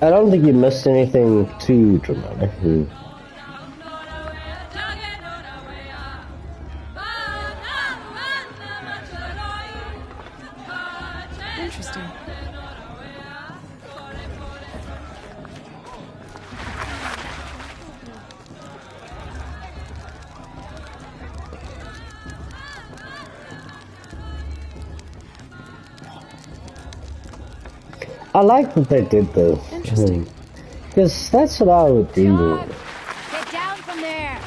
I don't think you missed anything too dramatic. Interesting. I like what they did though. Interesting. Because that's what I would do. John, get down from there.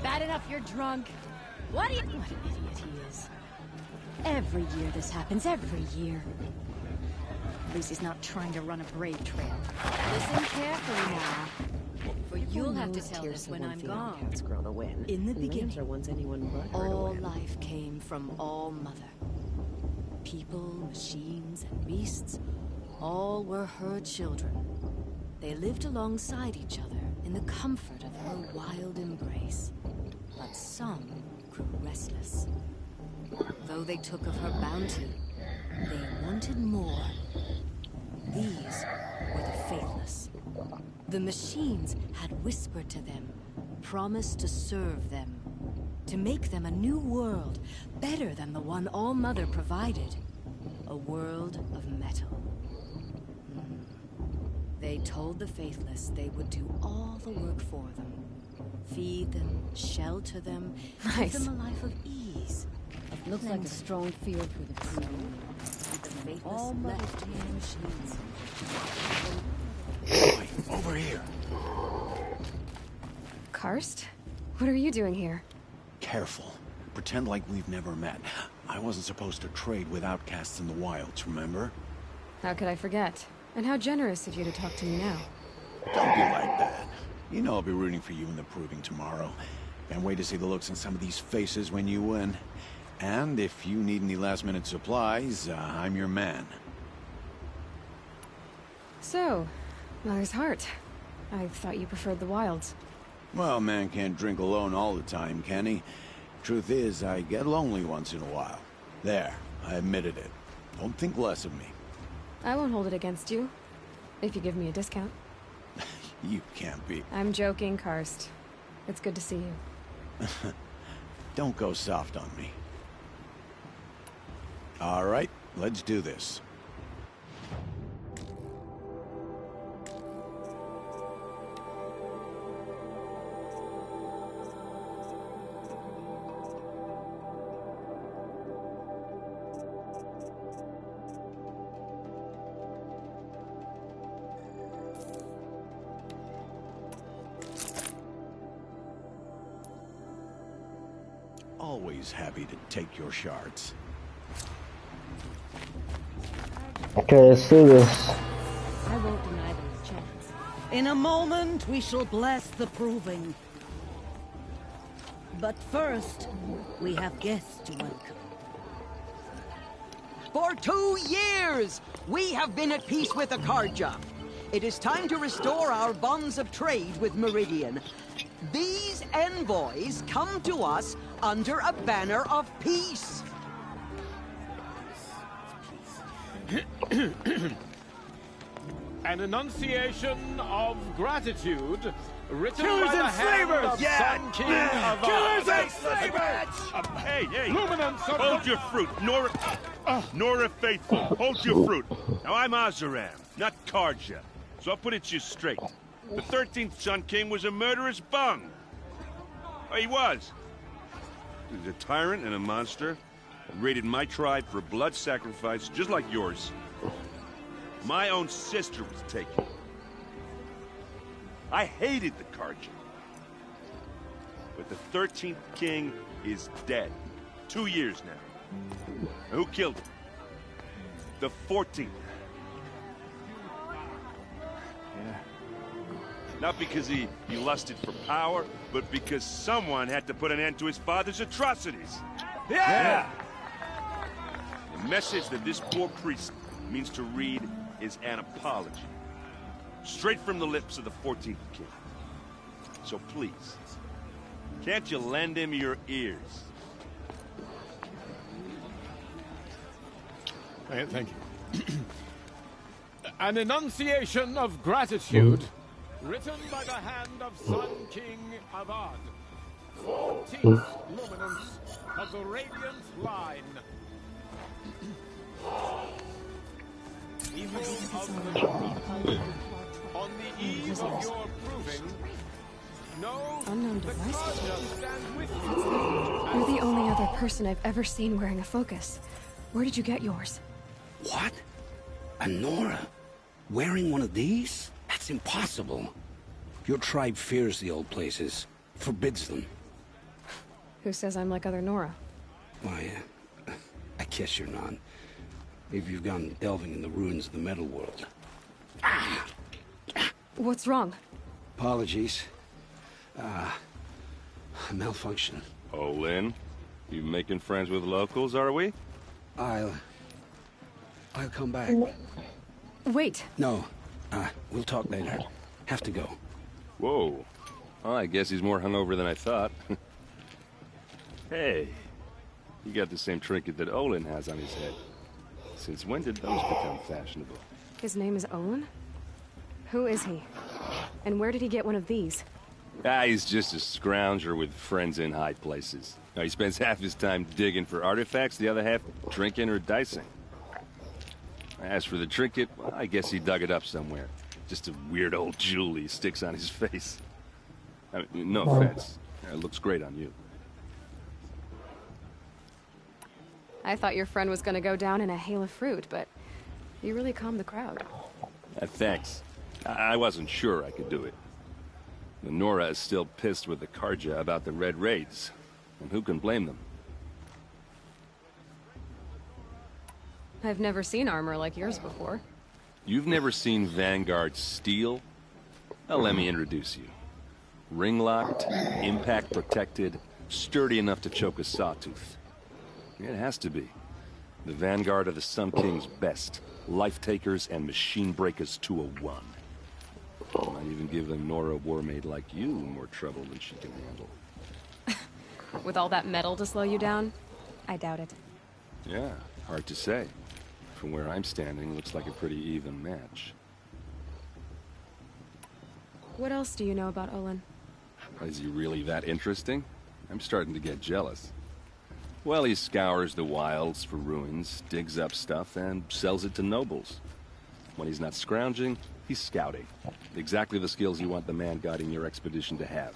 Bad enough you're drunk. What an idiot he is. Every year this happens, every year. At least he's not trying to run a brave trail. Listen carefully now. For you'll have to tell this when I'm gone. In the beginning, all life came from All Mother. People, machines, and beasts, all were her children. They lived alongside each other in the comfort of her wild embrace. But some grew restless. Though they took of her bounty, they wanted more. These were the faithless. The machines had whispered to them, promised to serve them, to make them a new world, better than the one All Mother provided. A world of metal. They told the faithless they would do all the work for them. Feed them, shelter them, give them a life of ease. Looks like a strong field for the food. The faithless left the machines. Boy, over here. Karst? What are you doing here? Careful. Pretend like we've never met. I wasn't supposed to trade with outcasts in the wilds, remember? How could I forget? And how generous of you to talk to me now. Don't be like that. You know I'll be rooting for you in the proving tomorrow. Can't wait to see the looks on some of these faces when you win. And if you need any last-minute supplies, I'm your man. So, Mother's Heart. I thought you preferred the wilds. Well, man can't drink alone all the time, can he? Truth is, I get lonely once in a while. There, I admitted it. Don't think less of me. I won't hold it against you, if you give me a discount. You can't be. I'm joking, Karst. It's good to see you. Don't go soft on me. All right, let's do this. Always happy to take your shards. Okay, let's do this. I won't deny them a chance. In a moment, we shall bless the proving. But first, we have guests to welcome. For 2 years, we have been at peace with Akarja. It is time to restore our bonds of trade with Meridian. These envoys come to us under a banner of peace. An enunciation of gratitude written Killers by the and hand slavers! of Yeah! Sun King of Killers and slavers! Hey! Luminance of Hold your fruit, Nora Faithful. Hold your fruit. Now I'm Oseram, not Karja, so I'll put it to you straight. The 13th Sun King was a murderous bung. Oh, he was. He was a tyrant and a monster. Raided my tribe for blood sacrifice, just like yours. My own sister was taken. I hated the Karja. But the 13th king is dead. 2 years now. Who killed him? The 14th. Yeah. Not because he lusted for power, but because someone had to put an end to his father's atrocities. Yeah! The message that this poor priest means to read is an apology. Straight from the lips of the 14th king. So please, can't you lend him your ears? Thank you. An enunciation of gratitude, written by the hand of Sun King Avad, 14th luminance of the Radiant Line. Evil of the on the eve of your proving, know Unknown the device. Carja stand with you. You're the only other person I've ever seen wearing a focus. Where did you get yours? What? A Nora? Wearing one of these? That's impossible. Your tribe fears the old places, forbids them. Who says I'm like other Nora? Why, I guess you're not. Maybe you've gone delving in the ruins of the metal world. What's wrong? Apologies. Malfunction. Oh, Lynn, you making friends with locals, are we? I'll come back. Wait. No, we'll talk later. Have to go. Whoa. Well, I guess he's more hungover than I thought. Hey, you got the same trinket that Olin has on his head. Since when did those become fashionable? His name is Owen? Who is he? And where did he get one of these? He's just a scrounger with friends in high places. Now, he spends half his time digging for artifacts, the other half drinking or dicing. As for the trinket, well, I guess he dug it up somewhere. Just a weird old jewel he sticks on his face. I mean, no offense. It looks great on you. I thought your friend was gonna go down in a hail of fruit, but you really calmed the crowd. Thanks. I wasn't sure I could do it. The Nora is still pissed with the Carja about the Red Raids. And who can blame them? I've never seen armor like yours before. You've never seen Vanguard steel? Well, let me introduce you. Ring-locked, impact-protected, sturdy enough to choke a sawtooth. It has to be. The Vanguard of the Sun King's best. Life-takers and machine-breakers to a one. Might even give a Nora warmaid like you more trouble than she can handle. With all that metal to slow you down? I doubt it. Yeah, hard to say. From where I'm standing, looks like a pretty even match. What else do you know about Olin? Is he really that interesting? I'm starting to get jealous. Well, he scours the wilds for ruins, digs up stuff, and sells it to nobles. When he's not scrounging, he's scouting. Exactly the skills you want the man guiding your expedition to have.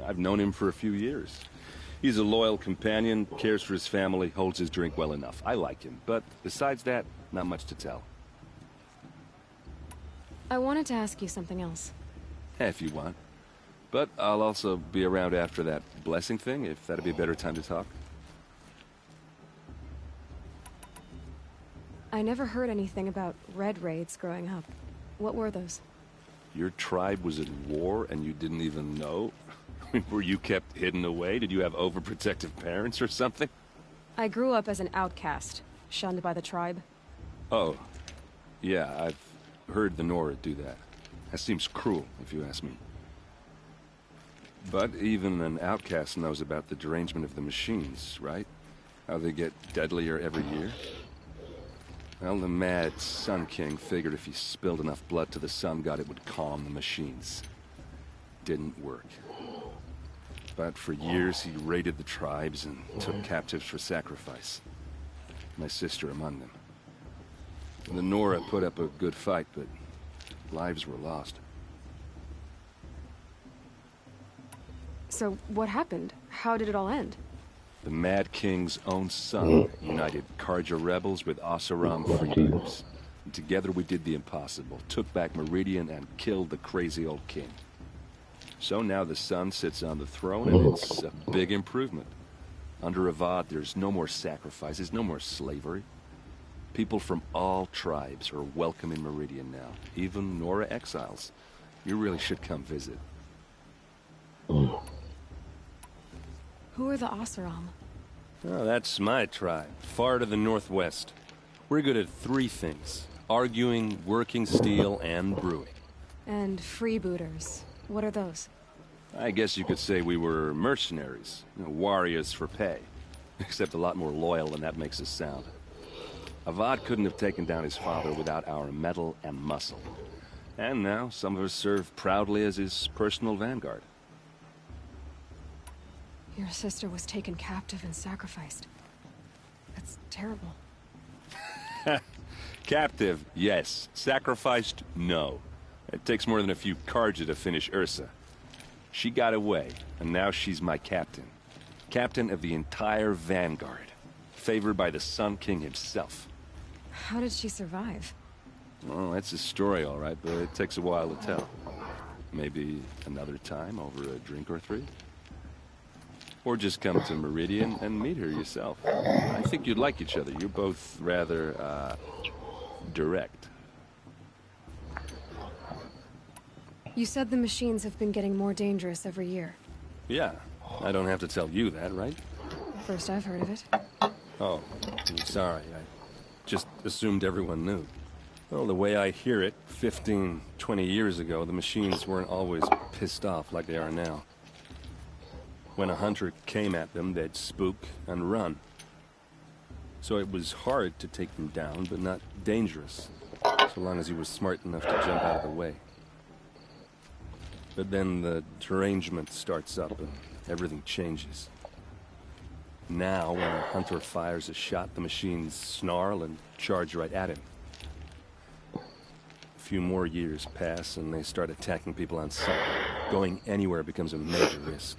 I've known him for a few years. He's a loyal companion, cares for his family, holds his drink well enough. I like him, but besides that, not much to tell. I wanted to ask you something else. If you want. But I'll also be around after that blessing thing, if that'd be a better time to talk. I never heard anything about Red Raids growing up. What were those? Your tribe was at war and you didn't even know? Were you kept hidden away? Did you have overprotective parents or something? I grew up as an outcast, shunned by the tribe. Oh, yeah, I've heard the Nora do that. That seems cruel, if you ask me. But even an outcast knows about the derangement of the machines, right? How they get deadlier every year? Well, the mad Sun King figured if he spilled enough blood to the Sun God, it would calm the machines. Didn't work. But for years, he raided the tribes and took captives for sacrifice. My sister among them. The Nora put up a good fight, but lives were lost. So, what happened? How did it all end? The Mad King's own son united Carja rebels with Oseram freebooters. And together we did the impossible, took back Meridian and killed the crazy old king. So now the son sits on the throne and it's a big improvement. Under Avad, there's no more sacrifices, no more slavery. People from all tribes are welcome in Meridian now, even Nora exiles. You really should come visit. Who are the Oseram? Oh, that's my tribe, far to the northwest. We're good at three things: arguing, working steel, and brewing. And freebooters. What are those? I guess you could say we were mercenaries, warriors for pay. Except a lot more loyal than that makes us sound. Avad couldn't have taken down his father without our metal and muscle. And now, some of us serve proudly as his personal vanguard. Your sister was taken captive and sacrificed. That's terrible. Captive, yes. Sacrificed, no. It takes more than a few Carja to finish Ursa. She got away, and now she's my captain. Captain of the entire Vanguard. Favored by the Sun King himself. How did she survive? Well, that's a story, all right, but it takes a while to tell. Maybe another time over a drink or three? Or just come to Meridian and meet her yourself. I think you'd like each other. You're both rather, direct. You said the machines have been getting more dangerous every year. Yeah, I don't have to tell you that, right? First I've heard of it. Oh, I'm sorry. I just assumed everyone knew. Well, the way I hear it, 15, 20 years ago, the machines weren't always pissed off like they are now. When a hunter came at them, they'd spook and run. So it was hard to take them down, but not dangerous, so long as he was smart enough to jump out of the way. But then the derangement starts up and everything changes. Now, when a hunter fires a shot, the machines snarl and charge right at him. A few more years pass and they start attacking people on sight. Going anywhere becomes a major risk.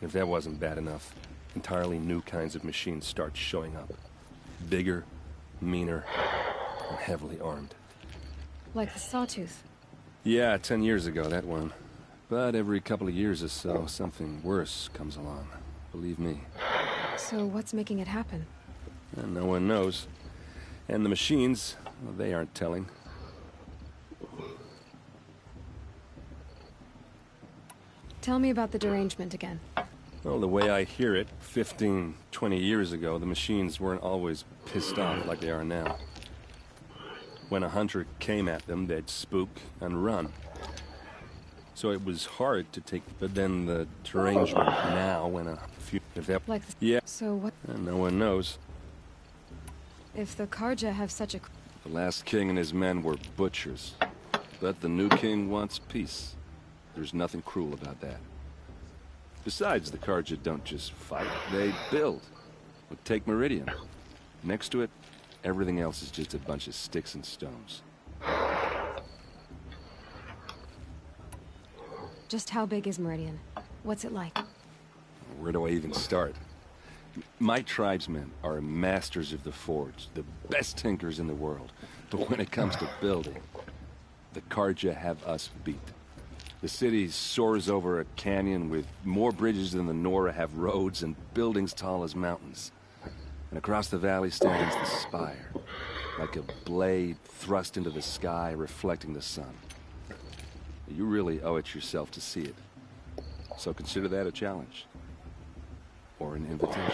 If that wasn't bad enough, entirely new kinds of machines start showing up. Bigger, meaner, and heavily armed. Like the Sawtooth. Yeah, 10 years ago, that one. But every couple of years or so, something worse comes along. Believe me. So what's making it happen? And no one knows. And the machines, well, they aren't telling. Tell me about the derangement again. Well, the way I hear it, 15, 20 years ago, the machines weren't always pissed off like they are now. When a hunter came at them, they'd spook and run. So it was hard to take, but then the derangement now, when a few... If that, like the, yeah. So what... And no one knows. If the Carja have such a... The last king and his men were butchers. But the new king wants peace. There's nothing cruel about that. Besides, the Carja don't just fight, they build. But take Meridian. Next to it, everything else is just a bunch of sticks and stones. Just how big is Meridian? What's it like? Where do I even start? My tribesmen are masters of the forge, the best tinkers in the world. But when it comes to building, the Carja have us beat. The city soars over a canyon with more bridges than the Nora have roads and buildings tall as mountains. And across the valley stands the spire, like a blade thrust into the sky reflecting the sun. You really owe it yourself to see it. So consider that a challenge. Or an invitation.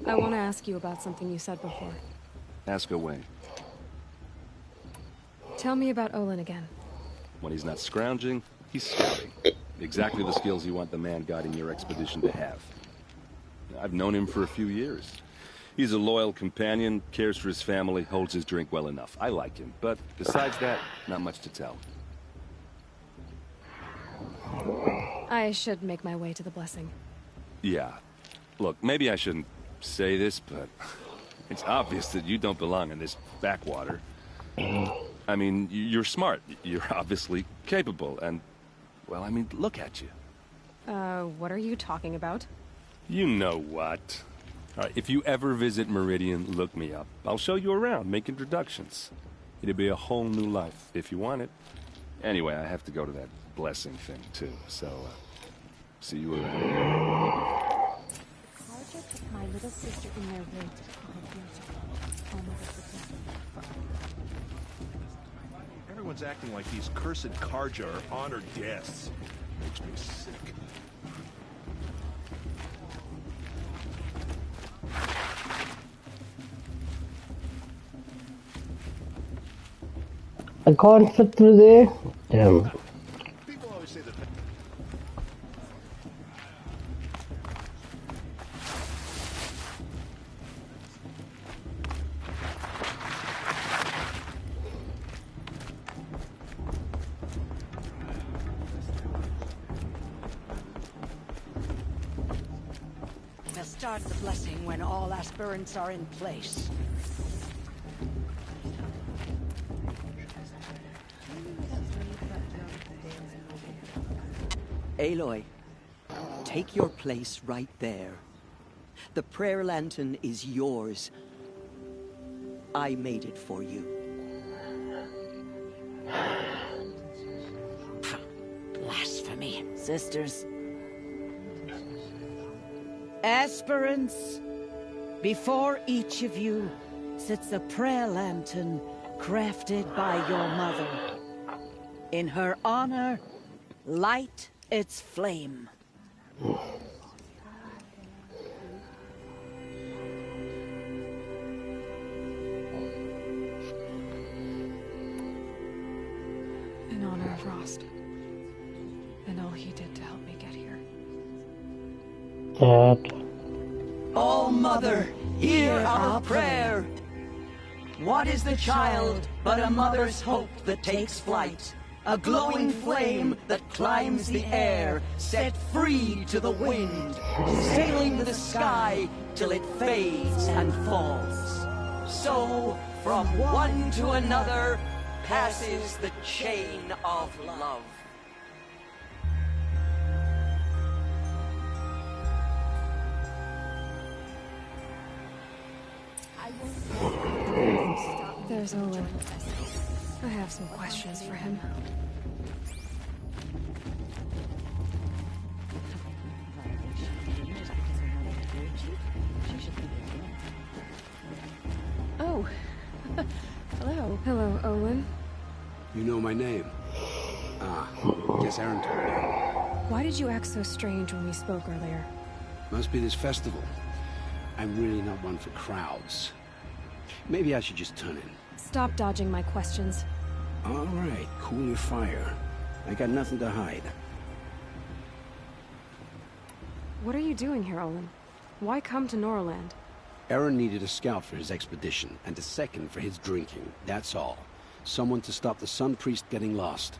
I want to ask you about something you said before. Ask away. Tell me about Olin again. When he's not scrounging, he's scouting. Exactly the skills you want the man guiding your expedition to have. I've known him for a few years. He's a loyal companion, cares for his family, holds his drink well enough. I like him, but besides that, not much to tell. I should make my way to the blessing. Yeah. Look, maybe I shouldn't say this, but it's obvious that you don't belong in this backwater. I mean, you're smart. You're obviously capable, and, well, I mean, look at you. What are you talking about? You know what. All right, if you ever visit Meridian, look me up. I'll show you around, make introductions. It'll be a whole new life, if you want it. Anyway, I have to go to that blessing thing, too, so, see you around. Carja took my little sister in their raid to home of the blessing. Everyone's acting like these cursed Carja are honored guests. Makes me sick. I can't fit through there. Damn. People always say that. start the blessing when all aspirants are in place. Aloy, take your place right there. The prayer lantern is yours. I made it for you. Blasphemy. Sisters. Aspirants, before each of you sits a prayer lantern crafted by your mother. In her honor, light its flame. In honor of Rost. And all he did to help me get here. Dad. Oh, Mother, hear our prayer. What is the child but a mother's hope that takes flight? A glowing flame that climbs the air, set free to the wind, sailing the sky till it fades and falls. So, from one to another, passes the chain of love. There's Olin. I have some questions for him. Oh. Hello. Hello, Olin. You know my name? Ah, guess Aaron told me. Why did you act so strange when we spoke earlier? Must be this festival. I'm really not one for crowds. Maybe I should just turn in. Stop dodging my questions. All right, cool your fire. I got nothing to hide. What are you doing here, Olin? Why come to Norland? Aaron needed a scout for his expedition, and a second for his drinking. That's all. Someone to stop the Sun Priest getting lost.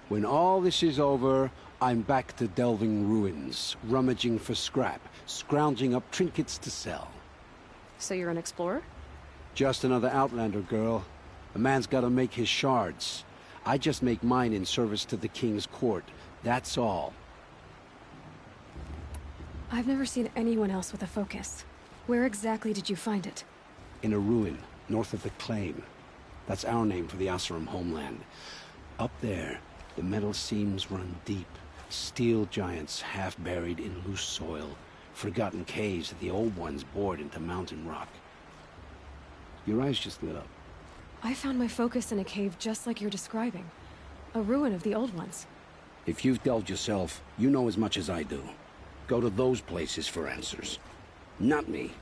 When all this is over, I'm back to delving ruins, rummaging for scrap, scrounging up trinkets to sell. So you're an explorer? Just another Outlander, girl. A man's gotta make his shards. I just make mine in service to the King's court. That's all. I've never seen anyone else with a focus. Where exactly did you find it? In a ruin, north of the Claim. That's our name for the Oseram homeland. Up there, the metal seams run deep. Steel giants half buried in loose soil. Forgotten caves that the old ones bored into mountain rock. Your eyes just lit up. I found my focus in a cave just like you're describing. A ruin of the old ones. If you've delved yourself, you know as much as I do. Go to those places for answers. Not me.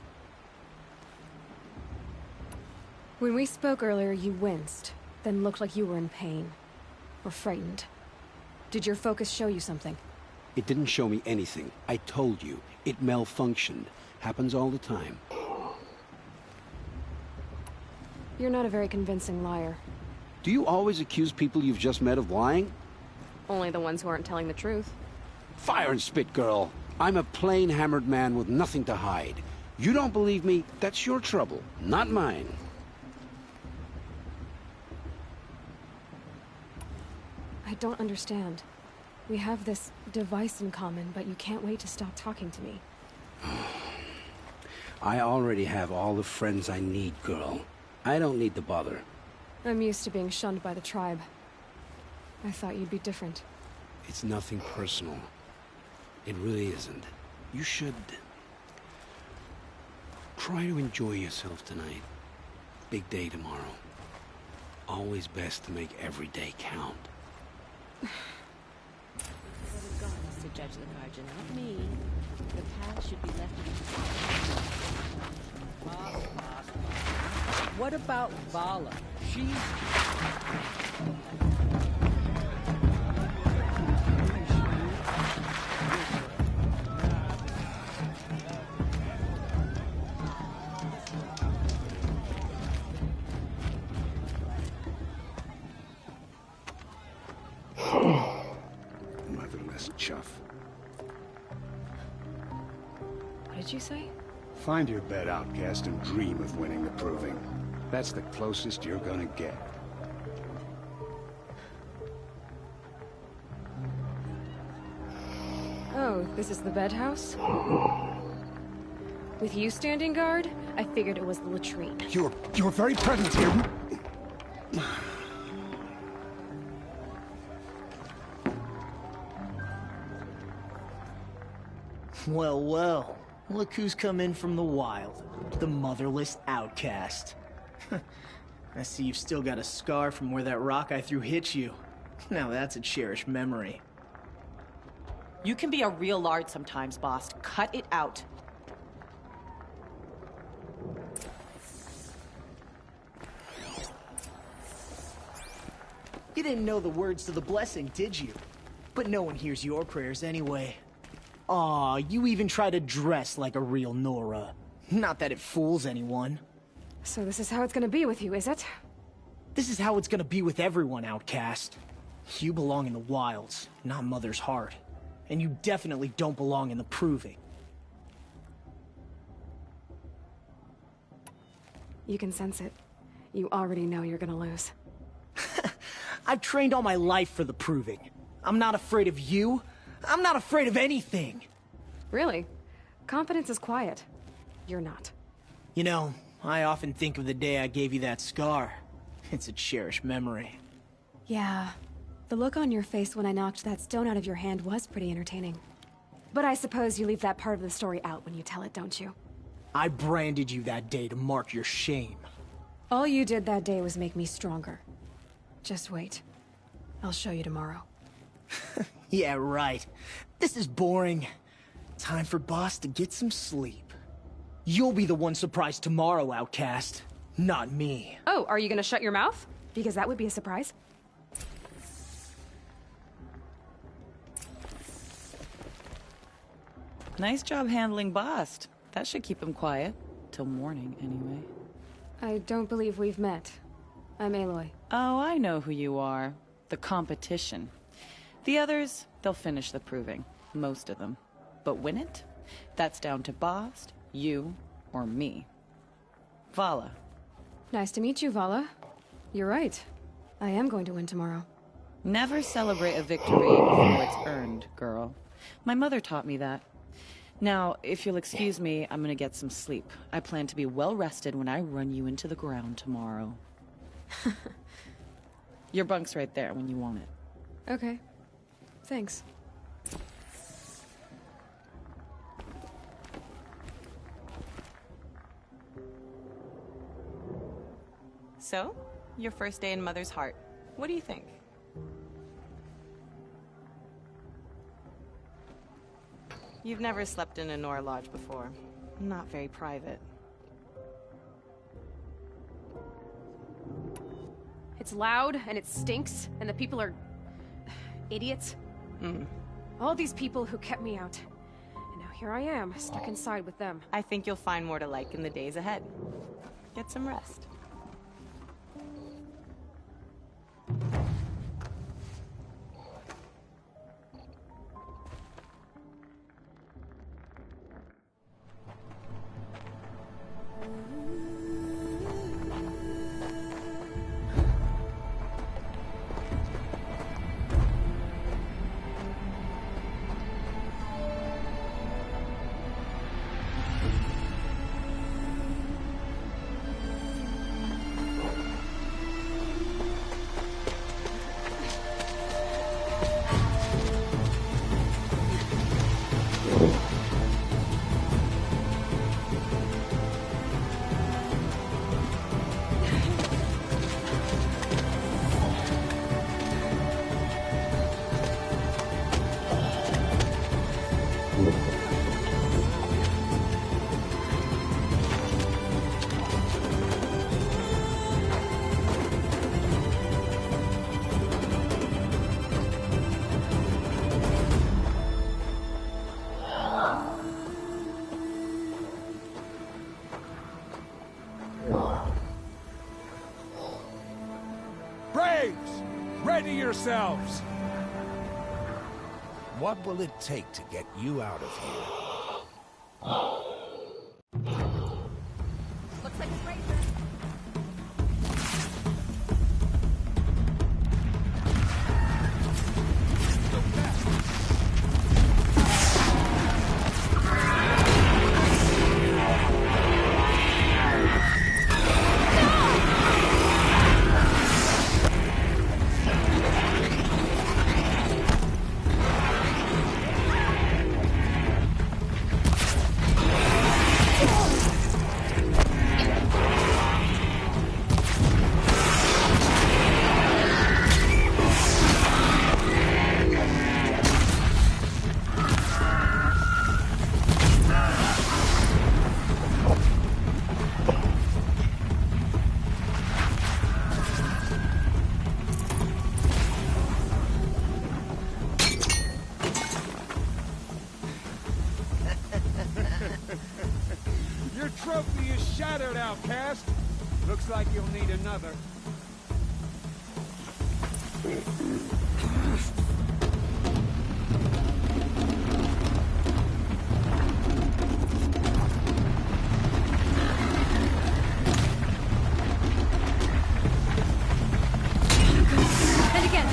When we spoke earlier, you winced, then looked like you were in pain. Or frightened. Did your focus show you something? It didn't show me anything. I told you. It malfunctioned. Happens all the time. You're not a very convincing liar. Do you always accuse people you've just met of lying? Only the ones who aren't telling the truth. Fire and spit, girl. I'm a plain hammered man with nothing to hide. You don't believe me, that's your trouble, not mine. I don't understand. We have this device in common, but you can't wait to stop talking to me. I already have all the friends I need, girl. I don't need to bother. I'm used to being shunned by the tribe. I thought you'd be different. It's nothing personal. It really isn't. You should... try to enjoy yourself tonight. Big day tomorrow. Always best to make every day count. To judge the Carja, not me. The path should be left in. What about Vala? She's... Motherless chuff. What did did you say? Find your bed, outcast, and dream of winning the proving. That's the closest you're gonna get. Oh, this is the bed house? With you standing guard, I figured it was the latrine. Your very presence here... Well, well. Look who's come in from the wild. The motherless outcast. I see you've still got a scar from where that rock I threw hit you. Now that's a cherished memory. You can be a real lard sometimes, boss. Cut it out. You didn't know the words to the blessing, did you? But no one hears your prayers anyway. Aw, you even try to dress like a real Nora. Not that it fools anyone. So this is how it's gonna be with you, is it? This is how it's gonna be with everyone, outcast. You belong in the wilds, not Mother's heart. And you definitely don't belong in the proving. You can sense it. You already know you're gonna lose. I've trained all my life for the proving. I'm not afraid of you. I'm not afraid of anything. Really? Confidence is quiet. You're not. You know, I often think of the day I gave you that scar. It's a cherished memory. Yeah. The look on your face when I knocked that stone out of your hand was pretty entertaining. But I suppose you leave that part of the story out when you tell it, don't you? I branded you that day to mark your shame. All you did that day was make me stronger. Just wait. I'll show you tomorrow. Yeah, right. This is boring. Time for Boss to get some sleep. You'll be the one surprised tomorrow, outcast. Not me. Oh, are you gonna shut your mouth? Because that would be a surprise. Nice job handling Bast. That should keep him quiet. Till morning, anyway. I don't believe we've met. I'm Aloy. Oh, I know who you are. The competition. The others, they'll finish the proving. Most of them. But win it? That's down to Bast, you, or me. Vala. Nice to meet you, Vala. You're right. I am going to win tomorrow. Never celebrate a victory before it's earned, girl. My mother taught me that. Now, if you'll excuse me, I'm gonna get some sleep. I plan to be well rested when I run you into the ground tomorrow. Your bunk's right there when you want it. Okay. Thanks. So, your first day in Mother's heart. What do you think? You've never slept in a Nora Lodge before. Not very private. It's loud, and it stinks, and the people are... idiots. All these people who kept me out. And now here I am, stuck inside with them. I think you'll find more to like in the days ahead. Get some rest. Ready yourselves! What will it take to get you out of here? Your trophy is shattered, outcast. Looks like you'll need another. And again.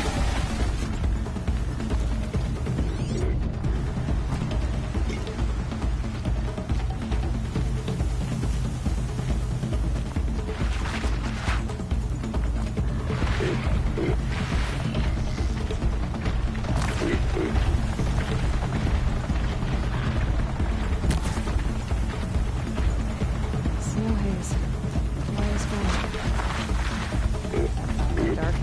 Snow haze. Why is gone? Dark.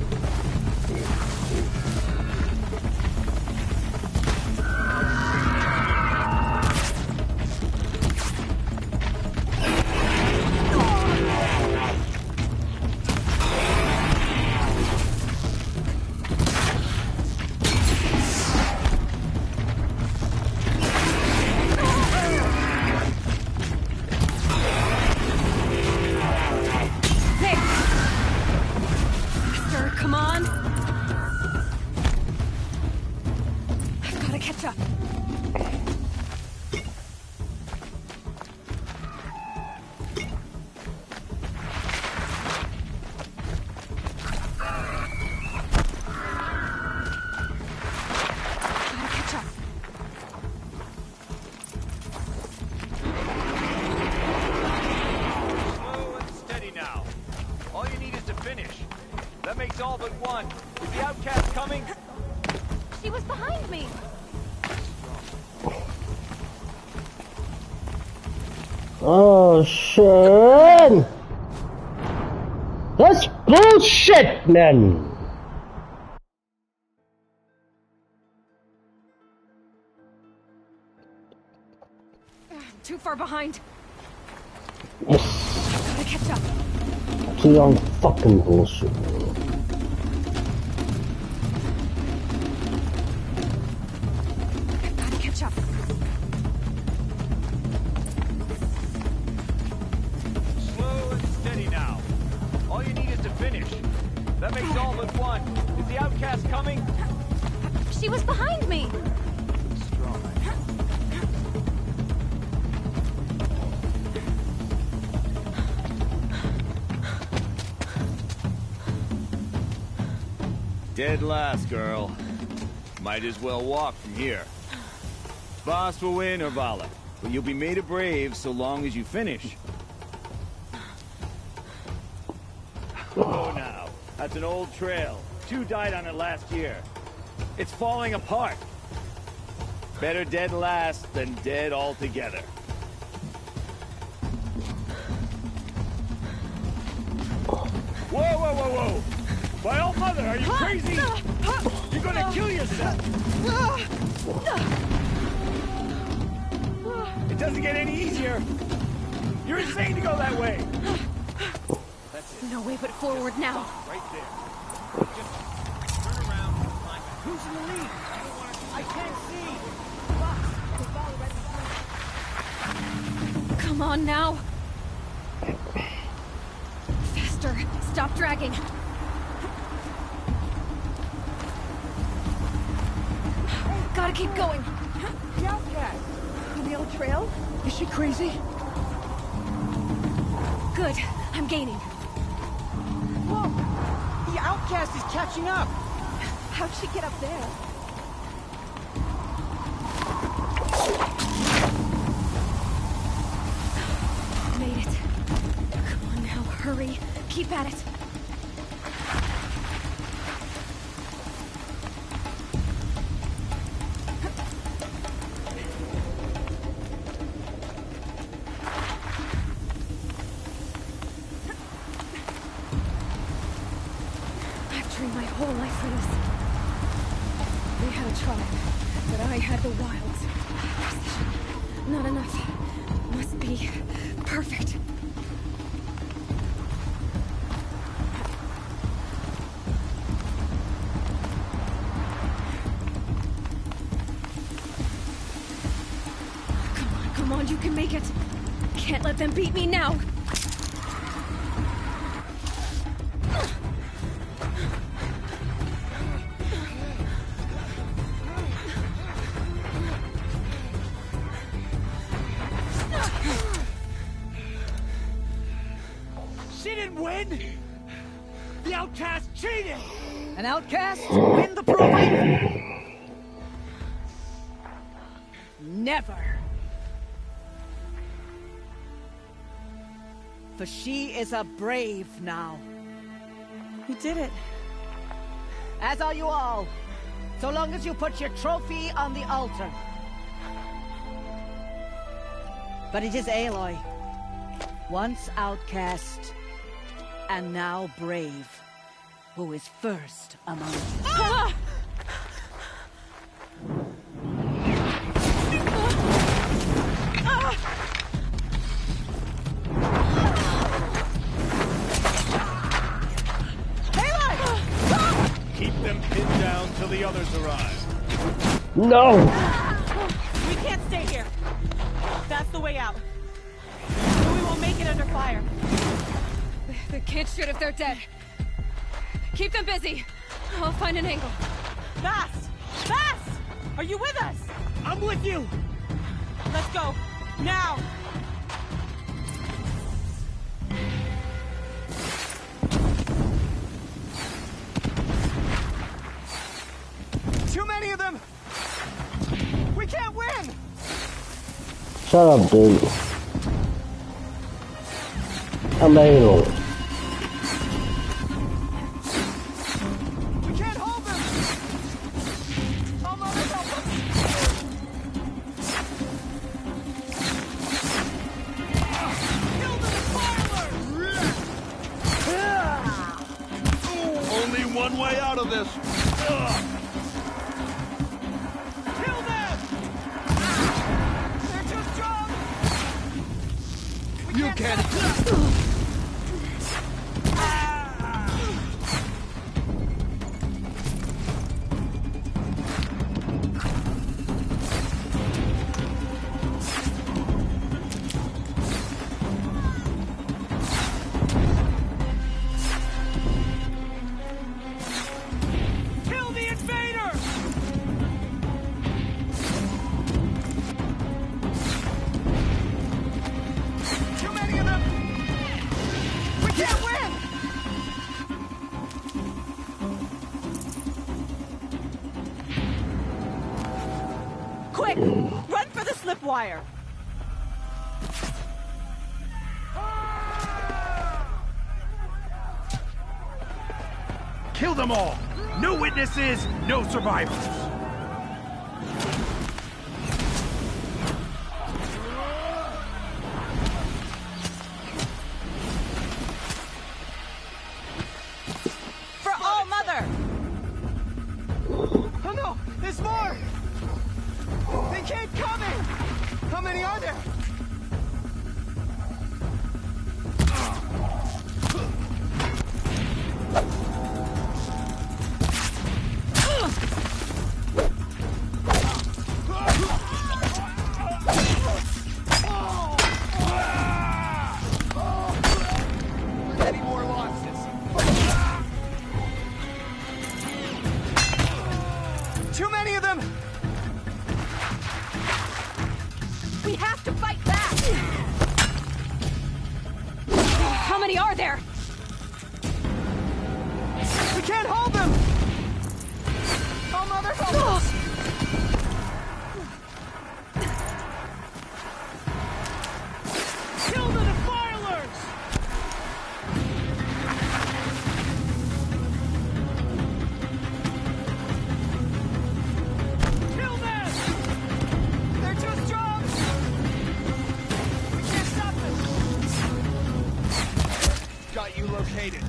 Hey! Mister, come on! I've gotta catch up. Gotta catch up. Slow and steady now. All you need is to finish. That makes all but one. Is the outcast coming? She was behind me! Oh shit! That's bullshit, man! Too far behind. Yes. Gotta catch up. Too long fucking bullshit. Gotta catch up. Slow and steady now. All you need is to finish. That makes all but one. Is the outcast coming? She was behind me! Dead last, girl. Might as well walk from here. Boss will win or Vala, but you'll be made a brave so long as you finish. Oh, now. That's an old trail. 2 died on it last year. It's falling apart. Better dead last than dead altogether. Whoa, whoa, whoa, whoa! My old mother, are you crazy? You're gonna kill yourself! It doesn't get any easier! You're insane to go that way! That's it. No way but forward now. Right there. Just turn around and climb it. Who's in the lead? I can't see! Come on now. Faster. Stop dragging. Gotta keep going. The outcast. On the old trail? Is she crazy? Good. good. I'm gaining. Whoa! The outcast is catching up! How'd she get up there? Made it. Come on now, hurry. Keep at it. I've trained my whole life for this. They had a tribe, but I had the wilds. Precision. Not enough. Must be perfect. Come on, you can make it. Can't let them beat me now. She didn't win! The outcast cheated! An outcast win the proving? Never! For she is a brave now. You did it. As are you all. So long as you put your trophy on the altar. But it is Aloy. Once outcast, and now brave, who is first among you. Keep them pinned down till the others arrive. No! We can't stay here. That's the way out. Or we won't make it under fire. They can't shoot if they're dead. Keep them busy. I'll find an angle. Fast! Fast! Are you with us? I'm with you! Let's go. Now! Too many of them! We can't win! Shut up, dude. I'm able. We can't hold them! Oh, Mother, help us! Kill the defiler! Only one way out of this. Kill them! They're too strong! You can't. Kill the invader! Too many of them! We can't win! Quick! Run for the slip wire! Kill them all! No witnesses, no survivors! For All Mother! Oh no! There's more! They keep coming! How many are there? Any more losses? Too many of them! We have to fight back! many are there? We can't hold them! Oh, Mother, help us! Kill the defilers! Kill them! They're too strong! We can't stop them! Got you located.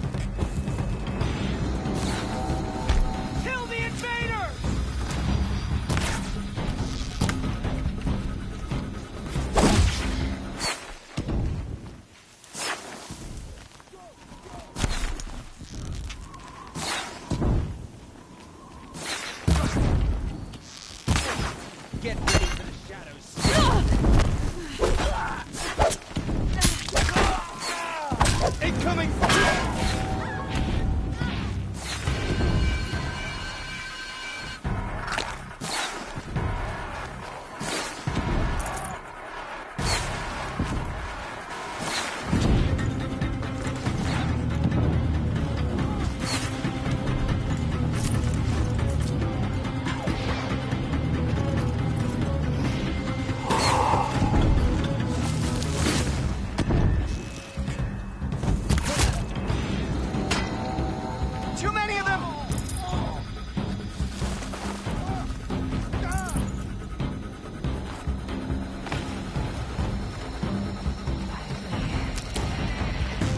Kill the invaders! Get ready for the shadows. Incoming fire! Too many of them!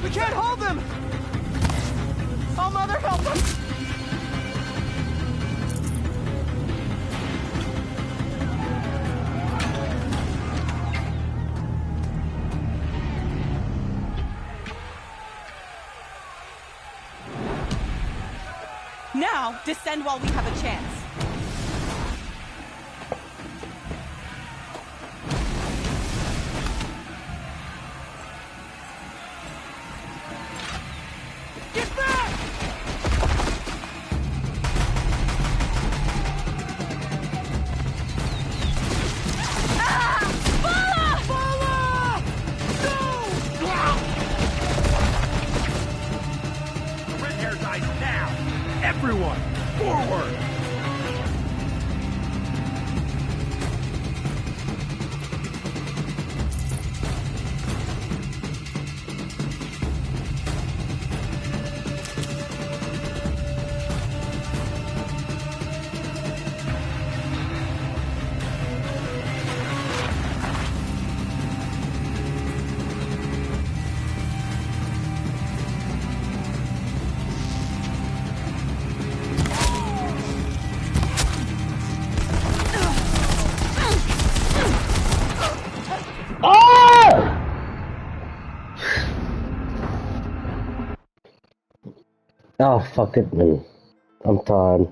We can't hold them! Oh, Mother, help us! Now, descend while we have a chance. Get back! The red hair dies now! Everyone, forward! Oh, fuck it, man. I'm tired.